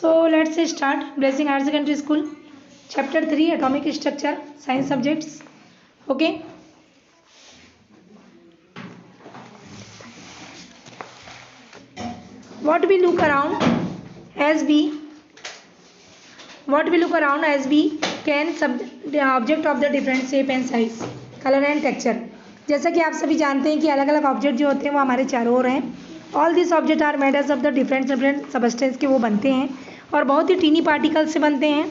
So let's start Blessing Higher Secondary School, Chapter 3, Atomic Structure, Science subjects. Okay. What we look around as we can the object of the different shape and size, color and texture. जैसा कि आप सभी जानते हैं कि अलग अलग object जो होते हैं वो हमारे चारों ओर हैं. All this object are made of the different substance के वो बनते हैं और बहुत ही टीनी पार्टिकल से बनते हैं.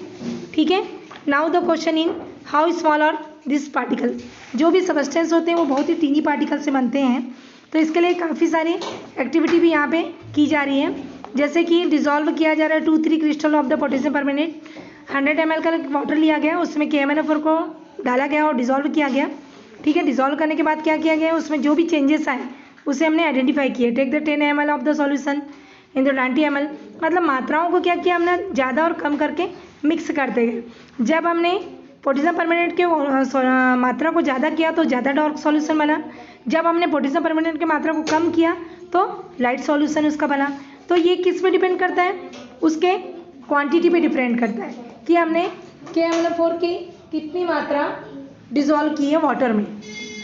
ठीक है. Now the question in how small are this particle. जो भी सबस्टेंस होते हैं वो बहुत ही टीनी पार्टिकल से बनते हैं. तो इसके लिए काफ़ी सारी एक्टिविटी भी यहाँ पे की जा रही है. जैसे कि डिजॉल्व किया जा रहा है 2-3 crystal of the potassium permanganate. 100 ml का वाटर लिया गया, उसमें KMnO4 को डाला गया और डिजॉल्व किया गया. ठीक है. डिजॉल्व करने के बाद क्या किया गया, उसमें जो भी चेंजेस आए उसे हमने आइडेंटिफाई किए. Take the 10 ml of the solution in the 90 ml. मतलब मात्राओं को क्या किया हमने, ज़्यादा और कम करके मिक्स करते गए. जब हमने पोटेशियम परमेनेट के मात्रा को ज़्यादा किया तो ज़्यादा डार्क सॉल्यूशन बना. जब हमने पोटेशियम परमेनेट की मात्रा को कम किया तो लाइट सॉल्यूशन उसका बना. तो ये किस पे डिपेंड करता है, उसके क्वांटिटी पे डिपेंड करता है कि हमने KMnO4 की कितनी मात्रा डिज़ोल्व की है वाटर में.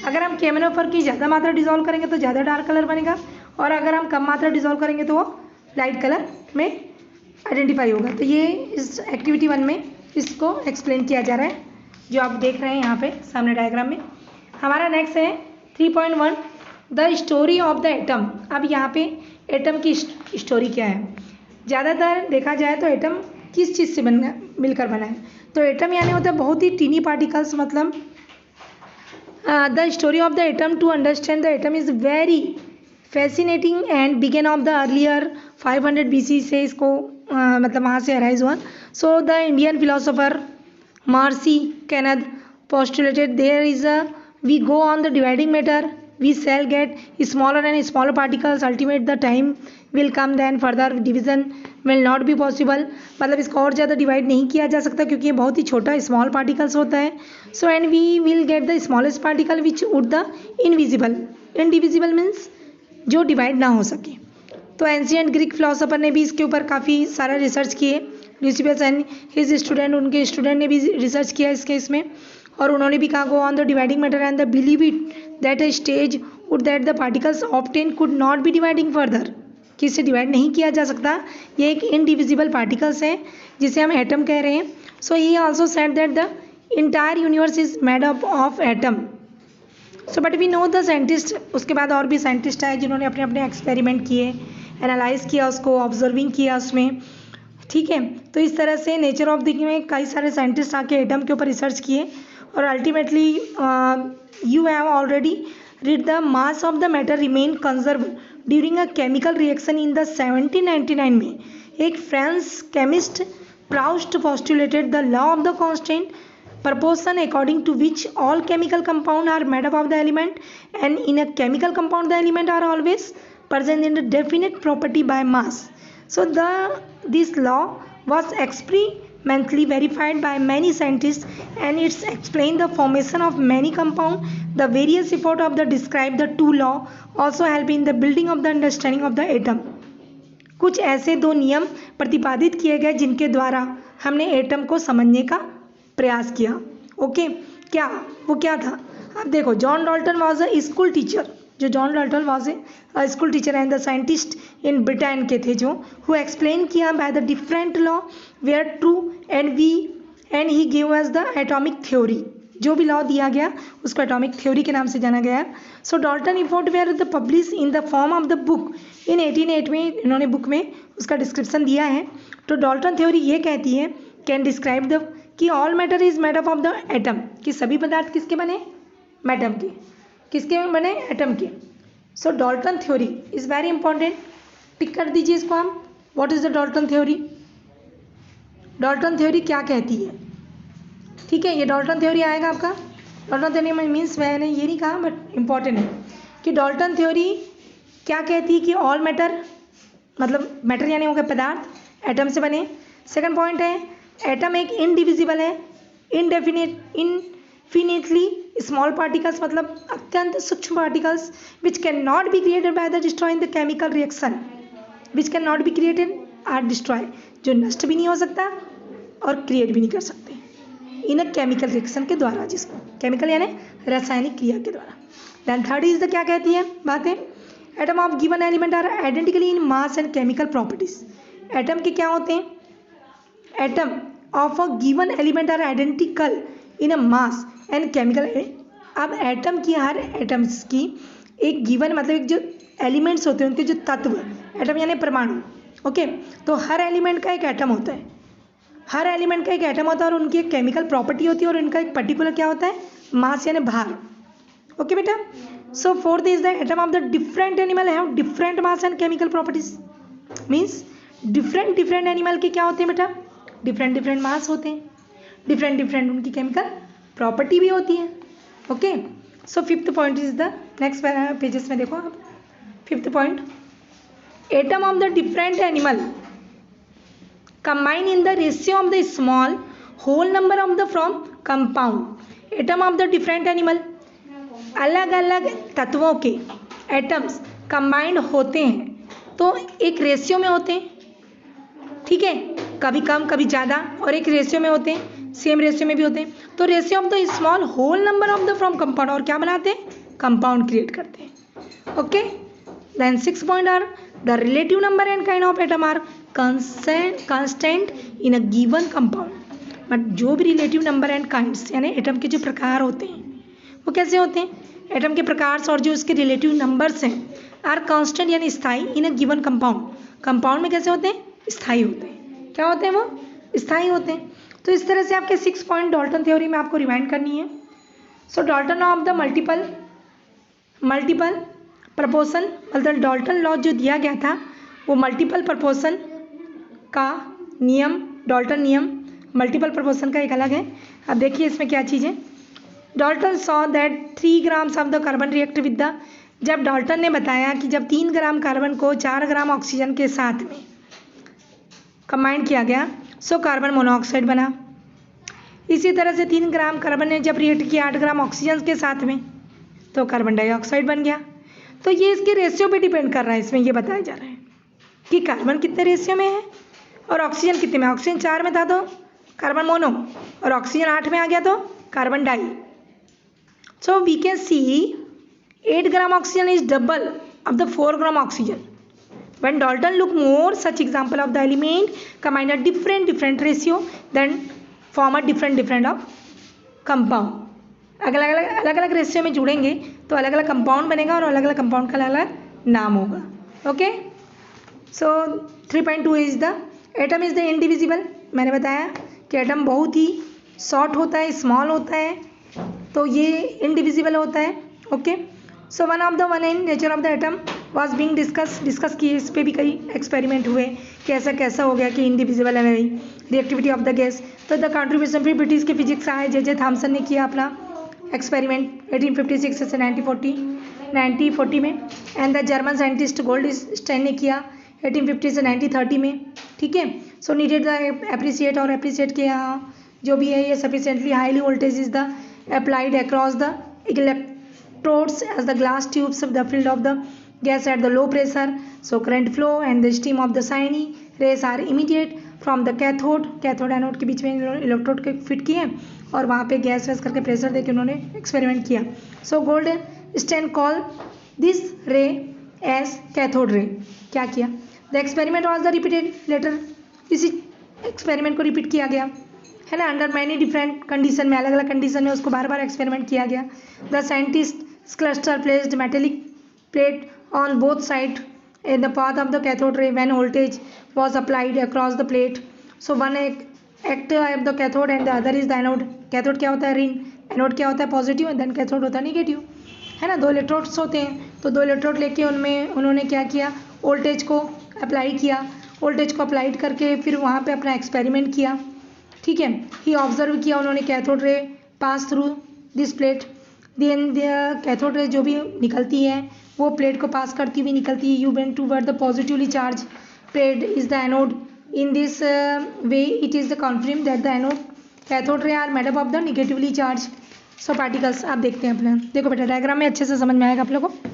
अगर हम KMnO4 की ज़्यादा मात्रा डिज़ोल्व करेंगे तो ज़्यादा डार्क कलर बनेगा और अगर हम कम मात्रा डिज़ोल्व करेंगे तो वो लाइट कलर में आइडेंटिफाई होगा. तो ये इस एक्टिविटी 1 में इसको एक्सप्लेन किया जा रहा है जो आप देख रहे हैं यहाँ पे सामने डायग्राम में. हमारा नेक्स्ट है 3.1 the story of the atom. अब यहाँ पे एटम की स्टोरी क्या है. ज़्यादातर देखा जाए तो एटम किस चीज़ से मिलकर बना है. तो एटम यानी होता है बहुत ही टीनी पार्टिकल्स. मतलब the story of the atom to understand the atom is very fascinating and began of the earlier 500 BC से इसको मतलब वहाँ से अराइज हुआ. So the Indian philosopher Maharshi Kanad postulated there is a we go on the dividing matter we shall get smaller and smaller particles ultimate the time will come then further division will not be possible. मतलब इसको और ज़्यादा divide नहीं किया जा सकता क्योंकि ये बहुत ही छोटा स्मॉल पार्टिकल्स होता है. So and we will get the smallest particle which would the indivisible means जो डिवाइड ना हो सके. तो एंशियंट ग्रीक फिलोसोफर ने भी इसके ऊपर काफ़ी सारा रिसर्च किए. ल्यूसिफस एंड हिज स्टूडेंट, उनके स्टूडेंट ने भी रिसर्च किया इसके इसमें और उन्होंने भी कहा go on the dividing matter and the believe it that a stage would that the particles obtain could not be dividing further. कि इससे डिवाइड नहीं किया जा सकता. ये एक इनडिविजिबल पार्टिकल्स है जिसे हम एटम कह रहे हैं. So he also said that the entire universe is made up of atom. So but we know the scientist. उसके बाद और भी साइंटिस्ट आए जिन्होंने अपने अपने एक्सपेरिमेंट किए, एनालाइज किया उसको, ऑब्जर्विंग किया उसमें. ठीक है. तो इस तरह से नेचर ऑफ द में कई सारे साइंटिस्ट आके एटम के ऊपर रिसर्च किए और ultimately you have already read the mass of the matter remain conserve during a chemical reaction in the 1799 में. एक French chemist Proust postulated the law of the constant proportion according to which all chemical compound are made up of the element and in a chemical compound the element are always present in the definite property by mass. So this law was experimentally verified by many scientists and it's explained the formation of many compound. The various effort of the describe the two law also help in the building of the understanding of the atom. कुछ ऐसे दो नियम प्रतिपादित किए गए जिनके द्वारा हमने एटम को समझने का प्रयास किया. ओके. क्या था. अब देखो, John Dalton was a school teacher. जो John Dalton was a school teacher and the scientist in Britain के थे जो हु एक्सप्लेन किया by the different law were true and he give us the atomic theory. जो भी law दिया गया उसको एटॉमिक थ्योरी के नाम से जाना गया. So Dalton effort were the publish in the form of the book in 1808 में इन्होंने बुक में उसका डिस्क्रिप्शन दिया है. तो डाल्टन थ्योरी ये कहती है कैन डिस्क्राइब द कि all matter is made up of the atom. कि सभी पदार्थ किसके बने, मैटम के. किसके बने, एटम के. So Dalton theory is very important. Tick कर दीजिए इसको हम. What is the Dalton theory. Dalton theory क्या कहती है. ठीक है. ये डाल्टन थ्योरी आएगा आपका. डाल्टन थ्योरी मीन्स मैंने ये नहीं कहा बट इंपॉर्टेंट है कि डाल्टन थ्योरी क्या कहती है कि ऑल मैटर मतलब मैटर यानी हो गए पदार्थ एटम से बने. सेकंड पॉइंट है एटम एक इनडिविजिबल है. इनफिनिटली स्मॉल पार्टिकल्स मतलब अत्यंत सूक्ष्म particles which can not be created by the destroying the chemical reaction which can not be created or destroy. जो नष्ट भी नहीं हो सकता और क्रिएट भी नहीं कर सकते इन अ केमिकल रिएक्शन के द्वारा, जिसको केमिकल यानी रासायनिक क्रिया के द्वारा। देन थर्ड इज द क्या कहती है बातें, atom of given element are identically in mass and chemical properties. Atom के क्या होते हैं, atom of a given element are identical in a mass and chemical. अब एटम की, हर एटम्स की एक गिवन मतलब एक जो एलिमेंट्स होते हैं उनके जो तत्व, एटम यानी परमाणु, ओके, तो हर एलिमेंट का एक एटम होता है, हर एलिमेंट का एक एटम होता है और उनकी एक केमिकल प्रॉपर्टी होती है और उनका एक पर्टिकुलर क्या होता है, मास यानी भार। ओके बेटा, so fourth is the atom of the different animal have different mass and chemical properties. Means different animal के क्या होते हैं बेटा, डिफरेंट मास होते हैं, डिफरेंट उनकी केमिकल प्रॉपर्टी भी होती है। Okay, so fifth point is the next pages में देखो आप, fifth point, atom of the different animal combine in the ratio of the small whole number of the from compound। Atom of the different animal, अलग अलग तत्वों के atoms combined होते हैं तो एक रेशियो में होते हैं, ठीक है, कभी कम कभी ज़्यादा, और एक रेशियो में होते हैं, सेम रेशियो में भी होते हैं, तो ratio of the small whole number of the from compound, और क्या बनाते हैं, कंपाउंड क्रिएट करते हैं। Okay, then six point are the relative number and kind of atom are constant in a given compound. But जो भी relative number and kinds यानी atom के जो प्रकार होते हैं वो कैसे होते हैं, एटम के प्रकार और जो उसके रिलेटिव नंबर्स हैं आर कांस्टेंट यानी स्थाई इन अ गिवन कंपाउंड। कंपाउंड में कैसे होते हैं, स्थाई होते हैं, क्या होते हैं वो, स्थाई होते हैं। तो इस तरह से आपके 6 पॉइंट डाल्टन थ्योरी में आपको रिवाइंड करनी है। So Dalton of the multiple proportion, मतलब डाल्टन लॉ जो दिया गया था वो मल्टीपल प्रपोर्शन का नियम, डाल्टन नियम मल्टीपल प्रपोर्शन का एक अलग है। अब देखिए इसमें क्या चीज़ है, Dalton saw that 3 grams of the carbon react with the, जब डाल्टन ने बताया कि जब 3 ग्राम कार्बन को 4 ग्राम ऑक्सीजन के साथ में कंबाइन किया गया सो कार्बन मोनोऑक्साइड बना। इसी तरह से 3 ग्राम कार्बन ने जब रिएक्ट किया 8 ग्राम ऑक्सीजन के साथ में तो कार्बन डाइऑक्साइड बन गया। तो ये इसके रेशियो पे डिपेंड कर रहा है, इसमें ये बताया जा रहा है कि कार्बन कितने रेशियो में है और ऑक्सीजन कितने में। ऑक्सीजन 4 में था तो कार्बन मोनो, और ऑक्सीजन 8 में आ गया तो कार्बन डाई। So we can see 8 gram oxygen is double of the 4 gram oxygen. When Dalton look more such example of the element combine a different ratio then form a different of compound। अलग अलग ratio में जुड़ेंगे तो अलग अलग compound बनेगा और अलग अलग कंपाउंड का अलग अलग नाम होगा। Okay, so 3.2 is the atom is the indivisible. मैंने बताया कि एटम बहुत ही शॉर्ट होता है, स्मॉल होता है, तो ये इंडिविजिबल होता है। Okay, so one in nature of the atom was being discuss किए, इस पर भी कई एक्सपेरिमेंट हुए कि ऐसा कैसा हो गया कि इंडिविजिबल है नहीं। रिएक्टिविटी ऑफ द गैस, तो द कंट्रीब्यूशन फिर ब्रिटिश के फिजिक्स आए, जे थॉमसन ने किया अपना एक्सपेरिमेंट 1856 से 1940 में, and the German scientist Goldstein ने किया 1850 से 1930 में। ठीक है, सो नीडेड द अप्रिशिएट किया जो भी है ये sufficiently highly voltage is the applied across the electrodes as the glass tubes of the field of the gas at the low pressure, so current flow and the stream of the shiny rays are immediate from the cathode anode के बीच में electrode के fit किए और वहाँ पे gas वैस करके pressure देके उन्होंने एक्सपेरिमेंट किया। So Goldstein call this ray as cathode ray. क्या किया, the experiment was the repeated later, इसी एक्सपेरिमेंट को रिपीट किया गया है ना, अंडर मैनी डिफरेंट कंडीशन में, अलग अलग कंडीशन में उसको बार बार एक्सपेरिमेंट किया गया। The scientist cluster placed metallic plate on both side in the path of the cathode ray when voltage was applied across the plate, so one act of the cathode and the other is the anode। cathode क्या होता है ऋण, anode क्या होता है positive, and then cathode होता है negative, है ना। 2 इलेक्ट्रोड्स होते हैं, तो 2 इलेक्ट्रोड लेके उनमें उन्होंने क्या किया, वोल्टेज को अप्लाई किया, वोल्टेज को अप्लाइड करके फिर वहाँ पे अपना एक्सपेरिमेंट किया। ठीक है, ही ऑब्जर्व किया उन्होंने cathode ray pass through this plate, then cathode ray जो भी निकलती है वो प्लेट को पास करती हुई निकलती है। You went toward the positively charge plate is the anode, in this way it is the confirm that the anode cathode ray are made up of the negatively charge so particles. आप देखते हैं अपना, देखो बेटा diagram में अच्छे से समझ में आएगा आप लोगों को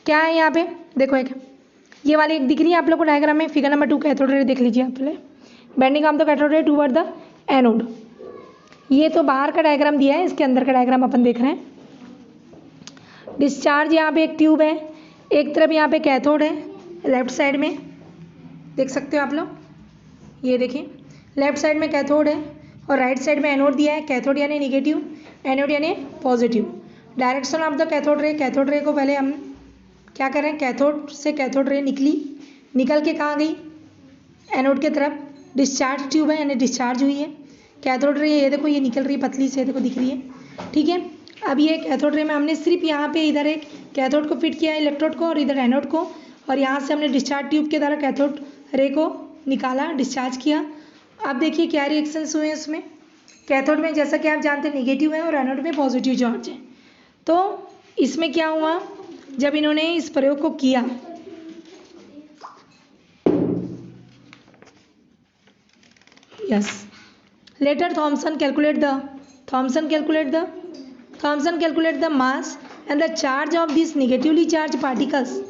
क्या है यहाँ पे। देखो एक ये वाली एक दिख रही है आप लोग को डायग्राम में, फिगर नंबर 2 कैथोड रे देख लीजिए आप पहले। बेंडिंग ऑफ द कैथोड रे टूवर्ड द एनोड। ये तो बाहर का डायग्राम दिया है, इसके अंदर का डायग्राम अपन देख रहे हैं। डिस्चार्ज यहाँ पे एक ट्यूब है, एक तरफ यहाँ पे कैथोड है, लेफ्ट साइड में देख सकते हो आप लोग, ये देखिए लेफ्ट साइड में कैथोड है और राइट साइड में एनोड दिया है। कैथोड यानी निगेटिव, एनोड यानी positive. Direction of the cathode रे को पहले हम क्या करें, कैथोड से कैथोड रे निकल के कहाँ गई, एनोड के तरफ। डिस्चार्ज ट्यूब है यानी डिस्चार्ज हुई है। कैथोड रे ये देखो, ये निकल रही है पतली से, देखो दिख रही है, ठीक है। अब ये कैथोड रे में हमने सिर्फ यहाँ पे इधर एक कैथोड को फिट किया है इलेक्ट्रोड को, और इधर एनोड को, और यहाँ से हमने डिस्चार्ज ट्यूब के द्वारा कैथोड रे को निकाला, डिस्चार्ज किया। अब देखिए क्या रिएक्शंस हुए इसमें। कैथोड में जैसा कि आप जानते हैं निगेटिव है और एनोड में पॉजिटिव चार्ज है। तो इसमें क्या हुआ, जब इन्होंने इस प्रयोग को किया, yes, later Thomson calculate the mass and the charge of these negatively charged particles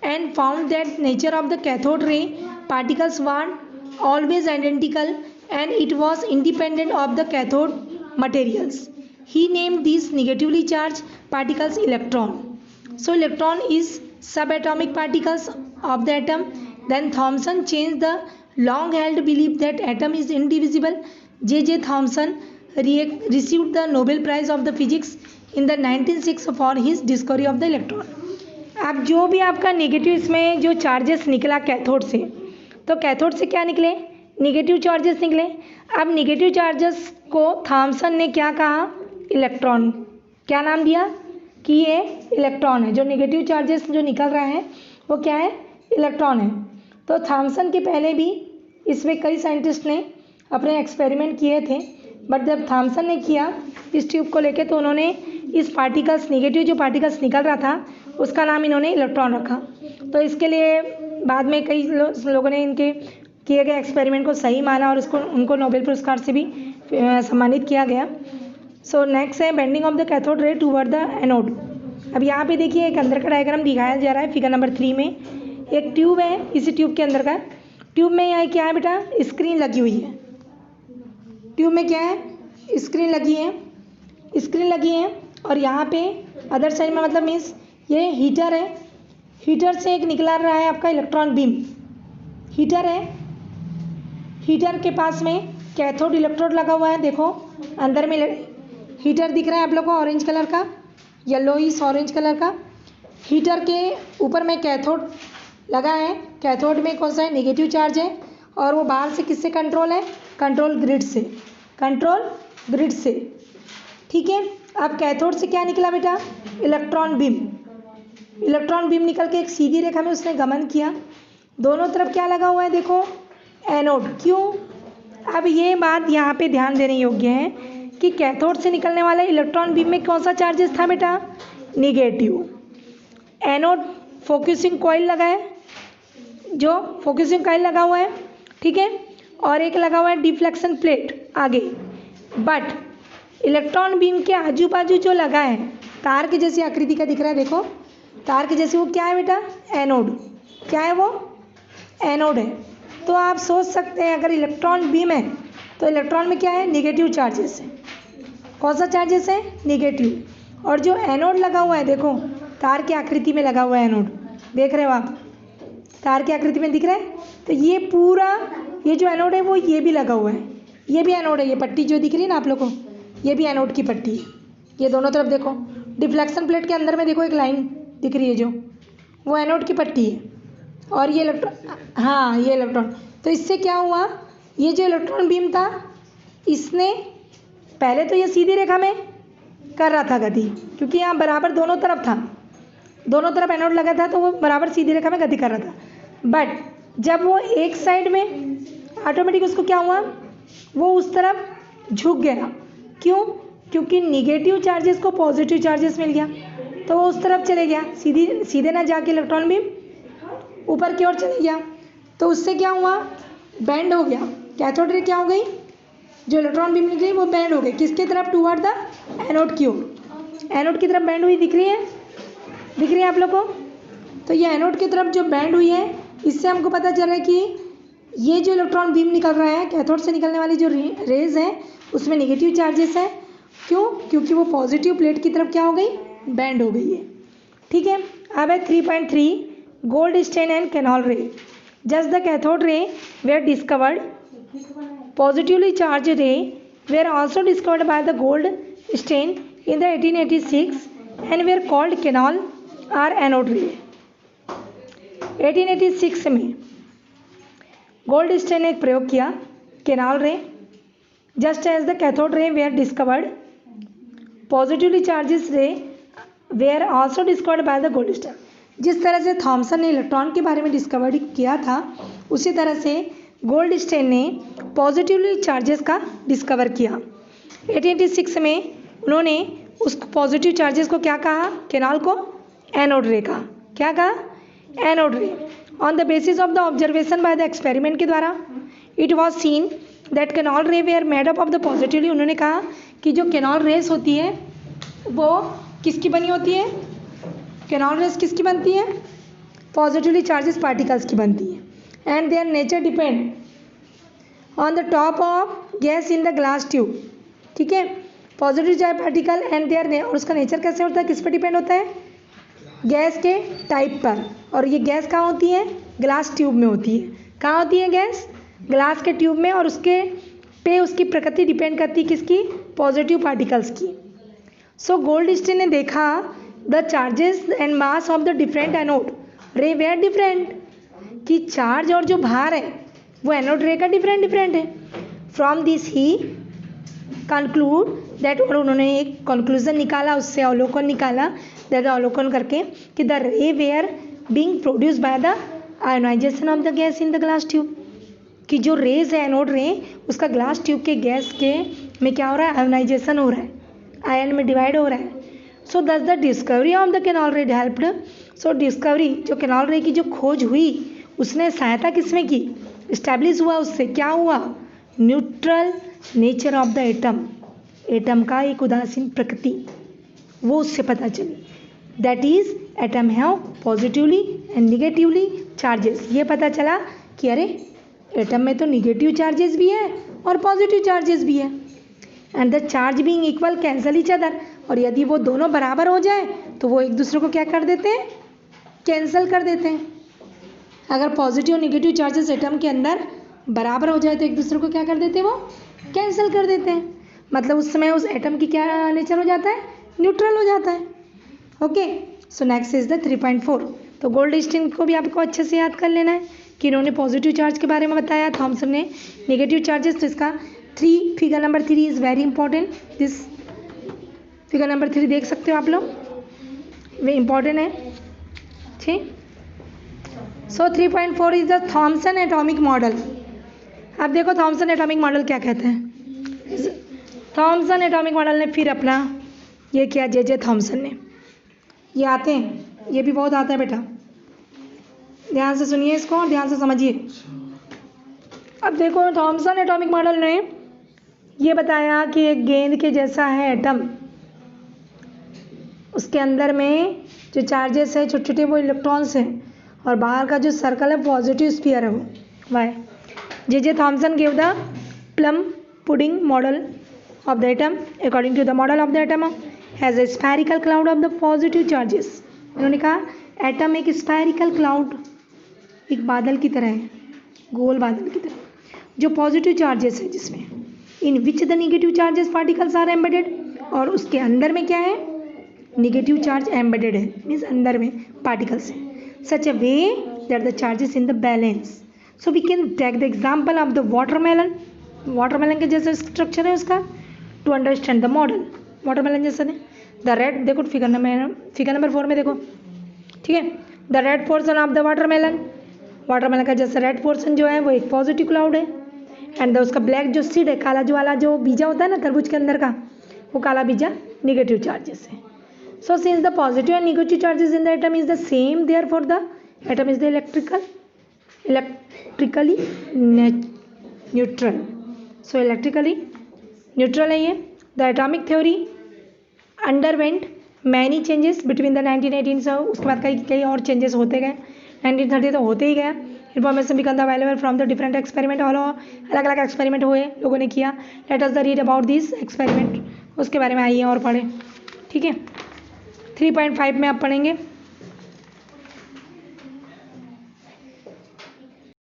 and found that nature of the cathode ray particles were always identical and it was independent of the cathode materials. He named these negatively charged particles electron. So electron is subatomic particles of the atom. Then Thomson changed the long held belief that atom is indivisible. J.J. Thomson received the Nobel Prize of the Physics in the 1906 for his discovery of the electron. अब जो भी आपका negative इसमें जो charges निकला cathode से, तो cathode से क्या निकले, नेगेटिव चार्जेस निकले। अब नेगेटिव चार्जेस को थॉमसन ने क्या कहा, इलेक्ट्रॉन, क्या नाम दिया कि ये इलेक्ट्रॉन है। जो नेगेटिव चार्जेस जो निकल रहा है वो क्या है, इलेक्ट्रॉन है। तो थॉमसन के पहले भी इसमें कई साइंटिस्ट ने अपने एक्सपेरिमेंट किए थे, बट जब थॉमसन ने किया इस ट्यूब को लेके, तो उन्होंने इस पार्टिकल्स, नेगेटिव जो पार्टिकल्स निकल रहा था उसका नाम इन्होंने इलेक्ट्रॉन रखा। तो इसके लिए बाद में कई लोगों ने इनके किए गए एक्सपेरिमेंट को सही माना और उनको नोबेल पुरस्कार से भी सम्मानित किया गया। सो नेक्स्ट है बेंडिंग ऑफ द कैथोड रे टूवर्ड द एनोड। अब यहाँ पे देखिए एक अंदर का डायग्राम दिखाया जा रहा है फिगर नंबर 3 में। एक ट्यूब है, इसी ट्यूब के अंदर का, ट्यूब में यहाँ क्या है बेटा, स्क्रीन लगी हुई है। ट्यूब में क्या है, स्क्रीन लगी है और यहाँ पे अदर साइड में मतलब मीन्स ये हीटर है, हीटर से एक निकला रहा है आपका इलेक्ट्रॉन बीम। हीटर है, हीटर के पास में कैथोड इलेक्ट्रोड लगा हुआ है। देखो अंदर में हीटर दिख रहा है आप लोग को ऑरेंज कलर का, येलोइश ऑरेंज कलर का। हीटर के ऊपर में कैथोड लगा है, कैथोड में कौन सा है, नेगेटिव चार्ज है, और वो बाहर से किससे कंट्रोल है, कंट्रोल ग्रिड से, ठीक है। अब कैथोड से क्या निकला बेटा, इलेक्ट्रॉन बीम निकल के एक सीधी रेखा में उसने गमन किया। दोनों तरफ क्या लगा हुआ है, देखो एनोड। क्यों, अब ये बात यहाँ पे ध्यान देने योग्य है कि कैथोड से निकलने वाले इलेक्ट्रॉन बीम में कौन सा चार्जेस था बेटा, निगेटिव। एनोड फोकसिंग कॉइल लगा है, जो फोकसिंग कॉइल लगा हुआ है, ठीक है, और एक लगा हुआ है डिफ्लेक्शन प्लेट आगे। बट इलेक्ट्रॉन बीम के आजू बाजू जो लगा है, तार के जैसी आकृति का दिख रहा है, देखो तार के जैसे, वो क्या है बेटा, एनोड। क्या है वो, एनोड है। तो आप सोच सकते हैं अगर इलेक्ट्रॉन बीम है तो इलेक्ट्रॉन में क्या है, निगेटिव चार्जेस है। कौन सा चार्जेस है, निगेटिव। और जो एनोड लगा हुआ है, देखो तार की आकृति में लगा हुआ है एनोड, देख रहे हो आप, तार की आकृति में दिख रहा है। तो ये पूरा ये जो एनोड है वो ये भी लगा हुआ है, ये भी एनोड है। ये पट्टी जो दिख रही है ना आप लोग को, ये भी एनोड की पट्टी है। ये दोनों तरफ देखो, डिफ्लेक्शन प्लेट के अंदर में देखो एक लाइन दिख रही है जो, वो एनोड की पट्टी है। और ये इलेक्ट्रॉन, हाँ ये इलेक्ट्रॉन। तो इससे क्या हुआ, ये जो इलेक्ट्रॉन बीम था इसने पहले तो ये सीधी रेखा में कर रहा था गति, क्योंकि यहाँ बराबर दोनों तरफ था, दोनों तरफ एनोड लगा था, तो वो बराबर सीधी रेखा में गति कर रहा था। बट जब वो एक साइड में, ऑटोमेटिक उसको क्या हुआ, वो उस तरफ झुक गया। क्यों, क्योंकि निगेटिव चार्जेस को पॉजिटिव चार्जेस मिल गया, तो वो उस तरफ चले गया, सीधे ना जाके इलेक्ट्रॉन बीम ऊपर की ओर चले गया। तो उससे क्या हुआ, बैंड हो गया। कैथोड रे क्या हो गई, जो इलेक्ट्रॉन बीम निकली वो बैंड हो गई, किसके तरफ, टूवर्ड द एनोड की ओर। एनोड की तरफ बैंड हुई, दिख रही है आप लोग को। तो ये एनोड की तरफ जो बैंड हुई है, इससे हमको पता चल रहा है कि ये जो इलेक्ट्रॉन बीम निकल रहा है, कैथोड से निकलने वाली जो रेज है उसमें नेगेटिव चार्जेस है। क्यों? क्योंकि वो पॉजिटिव प्लेट की तरफ क्या हो गई, बैंड हो गई है। ठीक है, अब है 3.3 Goldstein and canal ray. Just the cathode ray were discovered, positively charge ray were also discovered by the Goldstein in the 1886 and were called canal or anode ray. 1886 में gold stand ने एक प्रयोग किया, canal ray, just as the cathode ray were discovered, positively charges ray were also discovered by the Goldstein. जिस तरह से Thompson ने electron के बारे में डिस्कवर किया था, उसी तरह से गोल्ड स्टेन ने पॉजिटिवली चार्जेस का डिस्कवर किया। 1886 में उन्होंने उस पॉजिटिव चार्जेस को क्या कहा, कैनॉल को एनोड रे कहा। क्या कहा? Anode ray. On the basis of the observation by the experiment के द्वारा it was seen that canal ray were made up of the positively, उन्होंने कहा कि जो कैनॉल रेस होती है वो किसकी बनी होती है, कैनॉल रेस किसकी बनती है, पॉजिटिवली चार्जेस पार्टिकल्स की बनती है। And their nature depend on the top of gas in the glass tube. ठीक है, positive charge particle and their, और उसका नेचर कैसे होता है, किस पर डिपेंड होता है, गैस के टाइप पर। और ये गैस कहाँ होती है, ग्लास ट्यूब में होती है। कहाँ होती है गैस, ग्लास के ट्यूब में, और उसके पे उसकी प्रकृति डिपेंड करती है किसकी, पॉजिटिव पार्टिकल्स की। सो गोल्ड स्टेन ने देखा the charges and mass of the different anode रे वेयर डिफरेंट, कि चार्ज और जो भार है वो एनोड रे का डिफरेंट डिफरेंट है। From this he conclude that, और उन्होंने एक कंक्लूजन निकाला, उससे अवलोकन निकाला, दैट अवलोकन करके कि the ray were being produce by the ionization of the gas in the glass tube, कि जो रेज है एनोड रे, उसका ग्लास ट्यूब के गैस के में क्या हो रहा है, आयोनाइजेशन हो रहा है, आयन में डिवाइड हो रहा है। सो दस the discovery of the canal रे हेल्प्ड, सो डिस्कवरी जो कैनॉल रे की जो खोज हुई उसने सहायता किसमें की, इस्टेब्लिश हुआ, उससे क्या हुआ, neutral nature of the atom, atom का एक उदासीन प्रकृति वो उससे पता चली। That is atom have positively and negatively charges. ये पता चला कि अरे एटम में तो निगेटिव चार्जेस भी है और पॉजिटिव चार्जेस भी है। And the charge being equal cancel each other, और यदि वो दोनों बराबर हो जाए तो वो एक दूसरे को क्या कर देते हैं, कैंसिल कर देते हैं। अगर पॉजिटिव और निगेटिव चार्जेस एटम के अंदर बराबर हो जाए तो एक दूसरे को क्या कर देते हैं, वो कैंसिल कर देते हैं। मतलब उस समय उस एटम की क्या नेचर हो जाता है, न्यूट्रल हो जाता है। Okay, so next is the 3.4। तो गोल्ड स्टेन को भी आपको अच्छे से याद कर लेना है कि इन्होंने पॉजिटिव चार्ज के बारे में बताया, थॉमसन ने नेगेटिव चार्जेस। तो इसका figure number 3 is very important. This figure number 3 देख सकते हो आप लोग, वे इंपॉर्टेंट है। ठीक, so 3.4 is the Thomson atomic model. अब देखो थॉमसन एटॉमिक मॉडल क्या कहते हैं। थॉमसन एटॉमिक मॉडल ने फिर अपना ये किया, जे थॉमसन ने। ये आते हैं, ये भी बहुत आता है बेटा, ध्यान से सुनिए इसको और ध्यान से समझिए। अब देखो थॉमसन एटॉमिक मॉडल ने ये बताया कि एक गेंद के जैसा है एटम, उसके अंदर में जो चार्जेस है छोटे छोटे वो इलेक्ट्रॉन्स हैं, और बाहर का जो सर्कल है पॉजिटिव स्फीयर है वो वाई। J Thomson give the plum pudding model of the atom. According to the model of the atom has a spherical cloud of the positive charges. उन्होंने कहा एटम एक स्फेरिकल क्लाउड, एक बादल की तरह है, गोल बादल की तरह, जो पॉजिटिव चार्जेस है जिसमें, in which the negative charges particles are embedded, और उसके अंदर में क्या है, निगेटिव चार्ज एम्बेडेड है, मीन्स अंदर में पार्टिकल्स है। Such a way that the charges in the balance. So we can take the example of the watermelon. Watermelon के जैसा स्ट्रक्चर है उसका, to understand the model. Watermelon जैसा है द रेड, देखो फिगर नंबर 4 में देखो, ठीक है, the red portion of the watermelon. Watermelon का जैसा रेड पोर्सन जो है वो एक पॉजिटिव क्लाउड है, एंड उसका ब्लैक जो सीड है, काला जो वाला जो बीजा होता है ना तरबूज के अंदर का, वो काला बीजा निगेटिव चार्जेस है। So since the positive and negative charges in the atom is the same, therefore the atom is the electrically neutral. So electrically neutral है ये। The atomic theory underwent many changes between the 1918, उसके बाद कई और changes होते गए। 1930 तो होते ही गया। Information become available from the different experiment. और अलग अलग एक्सपेरिमेंट हुए, लोगों ने किया। Let us the read about this experiment, उसके बारे में आइए और पढ़ें। ठीक है, 3.5 में आप पढ़ेंगे।